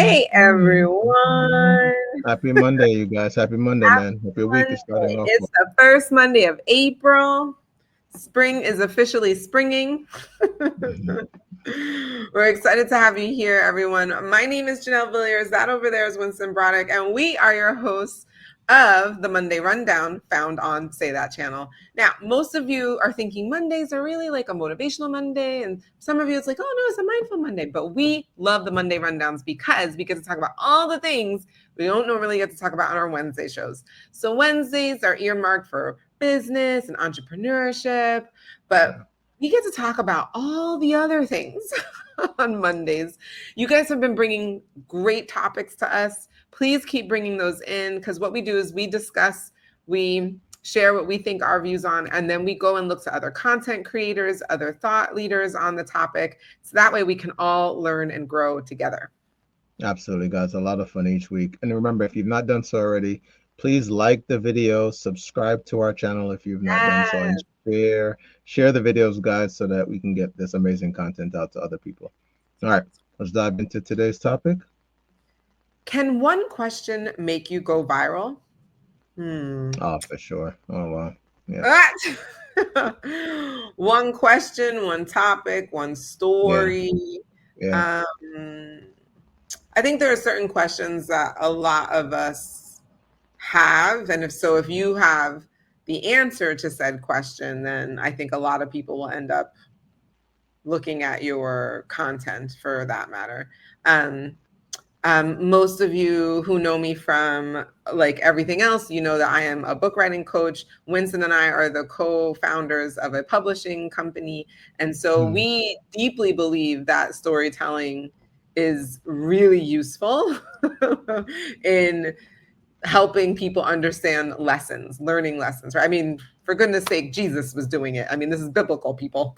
Hey everyone. Happy Monday, you guys. Happy Monday, man. Hope your week is starting Monday. off It's well. the first Monday of April. Spring is officially springing. We're excited to have you here, everyone. My name is Janelle Villiers. That over there is Winston Broderick, and we are your hosts of the Monday Rundown found on SayThat channel. Now, most of you are thinking Mondays are really like a motivational Monday, and some of you it's like, oh no, it's a mindful Monday. But we love the Monday Rundowns because we get to talk about all the things we don't normally get to talk about on our Wednesday shows. So Wednesdays are earmarked for business and entrepreneurship, but we get to talk about all the other things on Mondays. You guys have been bringing great topics to us. Please keep bringing those in, because what we do is we discuss, we share what we think our views on, and then we go and look to other content creators, other thought leaders on the topic. So that way we can all learn and grow together. Absolutely, guys. A lot of fun each week. And remember, if you've not done so already, please like the video, subscribe to our channel if you've not done so, and share the videos, guys, so that we can get this amazing content out to other people. All right, let's dive into today's topic. Can one question make you go viral? Oh, for sure. Oh, wow. Yeah. One question, one topic, one story. Yeah. I think there are certain questions that a lot of us have. And if you have the answer to said question, then I think a lot of people will end up looking at your content for that matter. Most of you who know me from like everything else, you know that I am a book writing coach. Winston and I are the co-founders of a publishing company. And so we deeply believe that storytelling is really useful in helping people understand lessons, learning lessons, right? I mean, for goodness sake, Jesus was doing it. I mean, this is biblical, people.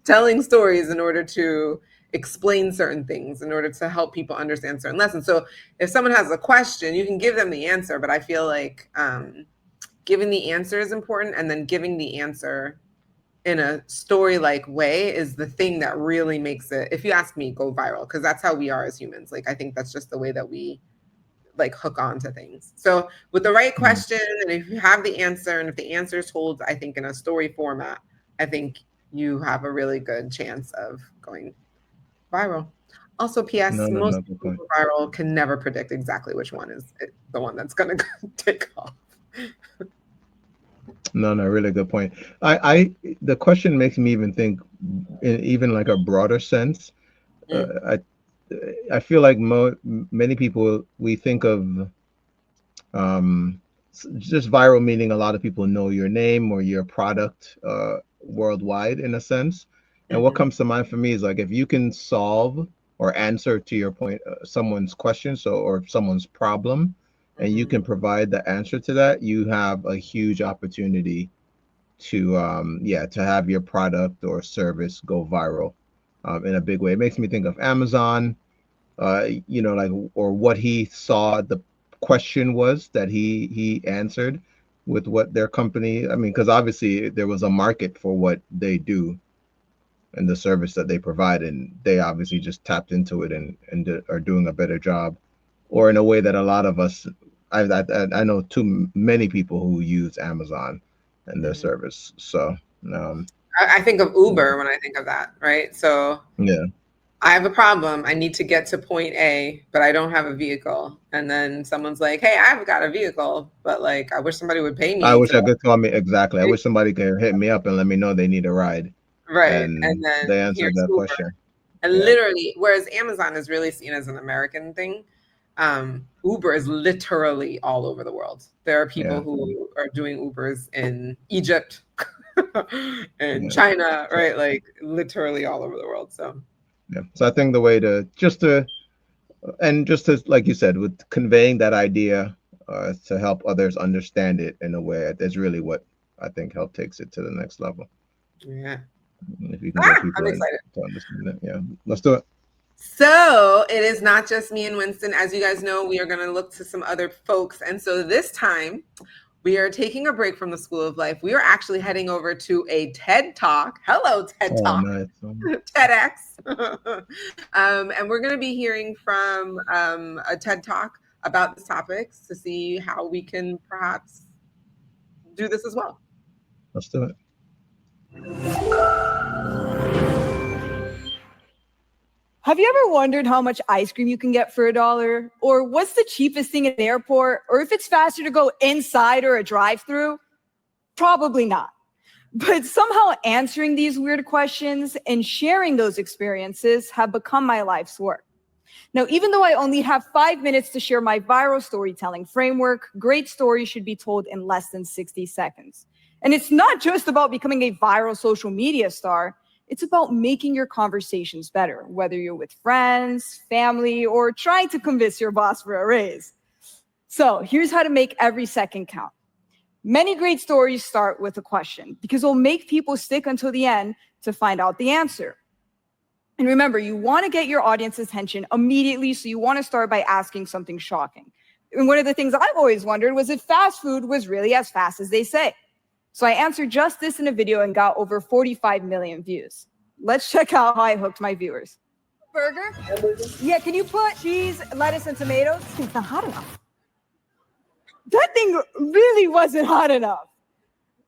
Telling stories in order to explain certain things, in order to help people understand certain lessons. So if someone has a question, you can give them the answer, but I feel like giving the answer is important, and then giving the answer in a story-like way is the thing that really makes it, if you ask me, go viral, because that's how we are as humans. Like, I think that's just the way that we like hook on to things. So with the right question, and if you have the answer, and if the answer is told, I think in a story format, I think you have a really good chance of going viral. Also, PS, most people who go viral can never predict exactly which one is the one that's going to take off. No, really good point. The question makes me even think in even like a broader sense. I feel like many people, we think of just viral meaning a lot of people know your name or your product worldwide in a sense. And what comes to mind for me is like if you can solve or answer, to your point, someone's question, or someone's problem, and you can provide the answer to that, you have a huge opportunity to to have your product or service go viral in a big way. It makes me think of Amazon, like, or what he saw the question was that he answered with what their company, I mean, because obviously there was a market for what they do and the service that they provide, and they obviously just tapped into it and are doing a better job, or in a way that a lot of us, I know too many people who use Amazon and their service. So I think of Uber when I think of that, right? So yeah, I have a problem. I need to get to point A, but I don't have a vehicle. And then someone's like, hey, I've got a vehicle, but like, I wish somebody would pay me. I wish I could tell me exactly. I wish somebody could hit me up and let me know they need a ride. Right. And And then they answered here's that Uber. question. And literally, whereas Amazon is really seen as an American thing, Uber is literally all over the world. There are people who are doing Ubers in Egypt and China, right? Like literally all over the world. So I think the way just to like you said, with conveying that idea to help others understand it in a way, is really what I think takes it to the next level. Yeah. If you can get people I'm excited to understand it. Yeah, let's do it. So it is not just me and Winston. As you guys know, we are going to look to some other folks. And so this time We are taking a break from the School of Life. We are actually heading over to a TED Talk. Hello, TED Talk. Nice. TEDx. And we're going to be hearing from a TED Talk about this topics to see how we can perhaps do this as well. Let's do it. Have you ever wondered how much ice cream you can get for $1? Or what's the cheapest thing at an airport? Or if it's faster to go inside or a drive-through? Probably not. But somehow answering these weird questions and sharing those experiences have become my life's work. Now, even though I only have 5 minutes to share my viral storytelling framework, great stories should be told in less than 60 seconds. And it's not just about becoming a viral social media star. It's about making your conversations better, whether you're with friends, family, or trying to convince your boss for a raise. So here's how to make every second count. Many great stories start with a question because it'll make people stick until the end to find out the answer. And remember, you want to get your audience's attention immediately, so you want to start by asking something shocking. And one of the things I've always wondered was if fast food was really as fast as they say. So I answered just this in a video and got over 45 million views. Let's check out how I hooked my viewers. Burger? Yeah, can you put cheese, lettuce, and tomatoes? It's not hot enough. That thing really wasn't hot enough.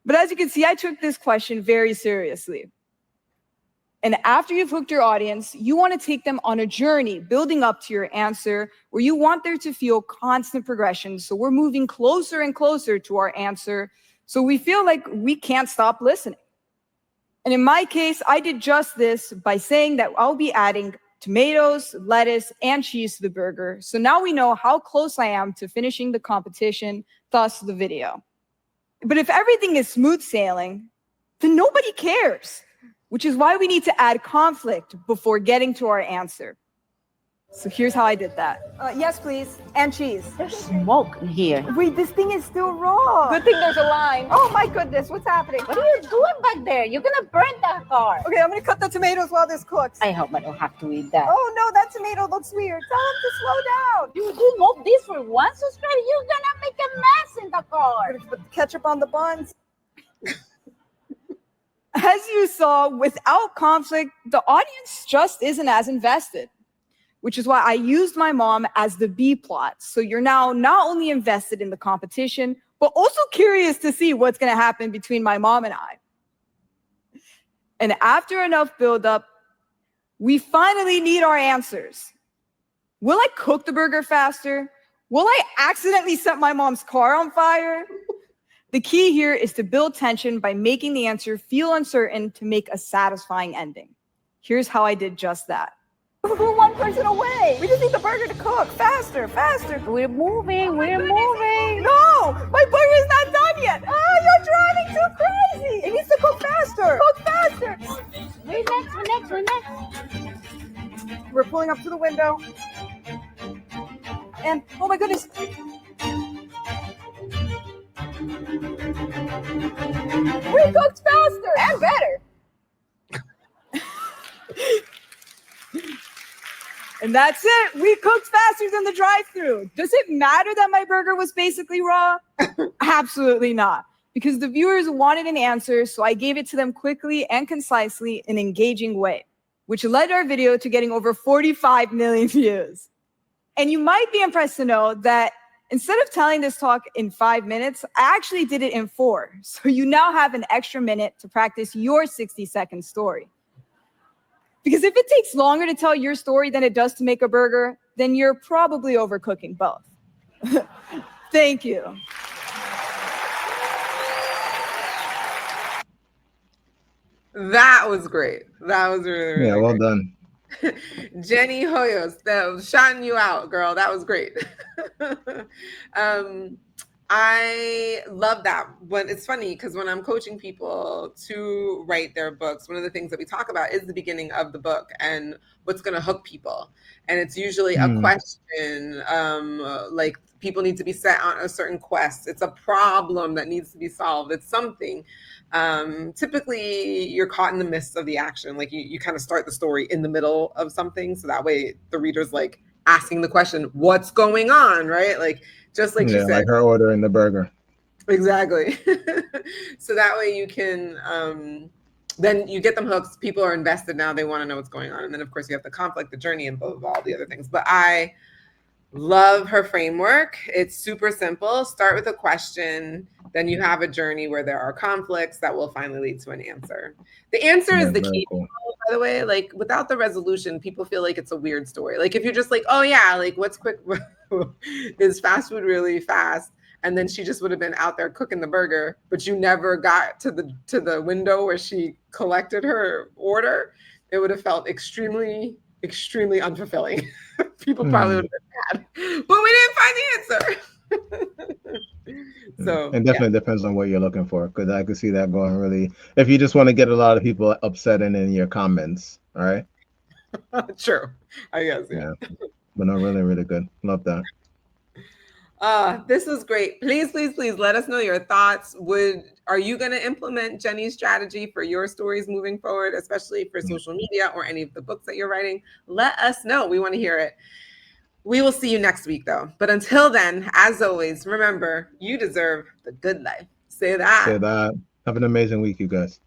But as you can see, I took this question very seriously. And after you've hooked your audience, you want to take them on a journey building up to your answer where you want there to feel constant progression. So we're moving closer and closer to our answer. So we feel like we can't stop listening. And in my case, I did just this by saying that I'll be adding tomatoes, lettuce, and cheese to the burger. So now we know how close I am to finishing the competition, thus the video. But if everything is smooth sailing, then nobody cares, which is why we need to add conflict before getting to our answer. So here's how I did that. Yes, please. And cheese. There's smoke in here. Wait, this thing is still raw. Good thing there's a line. Oh my goodness, what's happening? What are you doing back there? You're gonna burn that car. Okay, I'm gonna cut the tomatoes while this cooks. I hope I don't have to eat that. Oh no, that tomato looks weird. Tell him to slow down. You know this for one subscriber, you're gonna make a mess in the car. I'm gonna put the ketchup on the buns. As you saw, without conflict, the audience just isn't as invested, which is why I used my mom as the B plot. So you're now not only invested in the competition, but also curious to see what's going to happen between my mom and I. And after enough buildup, we finally need our answers. Will I cook the burger faster? Will I accidentally set my mom's car on fire? The key here is to build tension by making the answer feel uncertain to make a satisfying ending. Here's how I did just that. We're one person away. We just need the burger to cook. Faster, faster. We're moving. No, my burger is not done yet. Oh, you're driving too crazy. It needs to cook faster. Cook faster. We're next. We're pulling up to the window. And, oh my goodness. We cooked faster and better. And that's it. We cooked faster than the drive-thru. Does it matter that my burger was basically raw? Absolutely not. Because the viewers wanted an answer, so I gave it to them quickly and concisely in an engaging way, which led our video to getting over 45 million views. And you might be impressed to know that instead of telling this talk in 5 minutes, I actually did it in 4. So you now have an extra minute to practice your 60-second story. Because if it takes longer to tell your story than it does to make a burger, then you're probably overcooking both. Thank you. That was great. That was really Yeah, well great. done. Jenny Hoyos, that was shouting you out, girl. That was great. I love that. But it's funny because when I'm coaching people to write their books, one of the things that we talk about is the beginning of the book and what's going to hook people. And it's usually a question, like people need to be set on a certain quest. It's a problem that needs to be solved. It's something. Typically, you're caught in the midst of the action. Like you kind of start the story in the middle of something. So that way the reader's like asking the question, what's going on, right? Like, just like she said. Like her ordering the burger. Exactly. So that way you can, then you get them hooked. People are invested now. They want to know what's going on. And then, of course, you have the conflict, the journey, and all the other things. But I love her framework. It's super simple. Start with a question. Then you have a journey where there are conflicts that will finally lead to an answer. The answer Yeah, is the very key, cool. by the way. Like, without the resolution, people feel like it's a weird story. Like, if you're just like, oh yeah, like what's quick is fast food really fast, and then she just would have been out there cooking the burger, but you never got to the window where she collected her order, it would have felt extremely unfulfilling. People probably would have been mad, but we didn't find the answer. So It definitely depends on what you're looking for, because I could see that going really, if you just want to get a lot of people upset and in your comments, all right? True, I guess. Yeah. But no, really, really good. Love that. This was great. Please, please, please let us know your thoughts. Are you going to implement Jenny's strategy for your stories moving forward, especially for social media or any of the books that you're writing? Let us know. We want to hear it. We will see you next week, though. But until then, as always, remember, you deserve the good life. Say that. Say that. Have an amazing week, you guys.